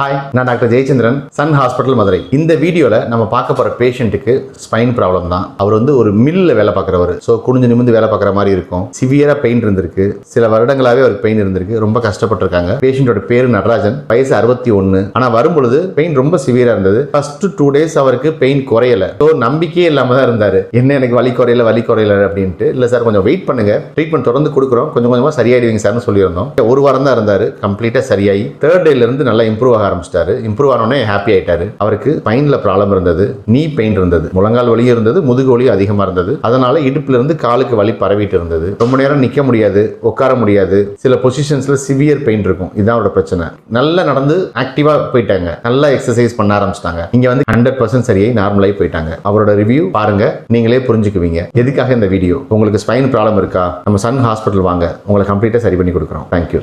Hi, நான் doctor Jayachandran, Sun hospital Madurai. இந்த வீடியோவில் நம்ம பார்க்க போகிற பேஷண்ட்டுக்கு ஸ்பைன் ப்ராப்ளம் தான். அவர் ஒரு மில்லில் வேலை பார்க்குறவர். ஸோ குனிஞ்சு நிமிந்து வேலை பார்க்குற மாதிரி இருக்கும். சிவியராக பெயின் இருந்திருக்கு. சில வருடங்களாகவே அவருக்கு பெயின் இருந்திருக்கு. ரொம்ப கஷ்டப்பட்டிருக்காங்க. பேஷண்ட்டோட பேர் நடராஜன். வயசு 61. ஆனால் வரும்பொழுது பெயின் ரொம்ப சிவியராக இருந்தது. ஃபர்ஸ்ட் 2 days அவருக்கு பெயின் குறையல. ஸோ நம்பிக்கையே இல்லாமல் தான் இருந்தார். என்ன எனக்கு வலி குறையல அப்படின்ட்டு. இல்லை சார், கொஞ்சம் வெயிட் பண்ணுங்க, ட்ரீட்மெண்ட் தொடர்ந்து கொடுக்குறோம், கொஞ்சம் கொஞ்சமாக சரியாயிடுவீங்க சார்னு சொல்லியிருந்தோம். 1 வாரம் தான் இருந்தார். கம்ப்ளீட்டாக சரியாகி 3rd day நல்லா இம்ப்ரூவ் ஆரம்பிச்சிட்டாரு. இம்ப்ரூவ் ஆனோடனே ஹாப்பி ஆயிட்டாரு. அவருக்கு ஸ்பைன்ல ப்ராப்ளம் இருந்தது, நீ பெயின் இருந்தது, முழங்கால் வலி இருந்தது, முதுகு வலி அதிகமா இருந்தது. அதனால இடுப்புல இருந்து காலுக்கு வலி பரவிட்டு இருந்தது. ரொம்ப நேரம் நிக்க முடியாது, உட்கார முடியாது, சில பொசிஷன்ஸ்ல சிவியர் பெயின் இருக்கும். இதுதான் அவரோட பிரச்சனை. நல்லா நடந்து ஆக்டிவா போயிட்டாங்க, நல்லா எக்ஸசைஸ் பண்ண ஆரம்பிச்சிட்டாங்க. இங்க 100% சரியாയി நார்மலாகி போயிட்டாங்க. அவரோட ரிவ்யூ பாருங்க, நீங்களே புரிஞ்சுக்குவீங்க எதுக்காக இந்த வீடியோ. உங்களுக்கு ஸ்பைன் ப்ராப்ளம் இருக்கா, நம்ம சன் ஹாஸ்பிட்டல் வாங்க, உங்களை கம்ப்ளீட்டா சரி பண்ணி கொடுக்குறோம். தேங்க்யூ.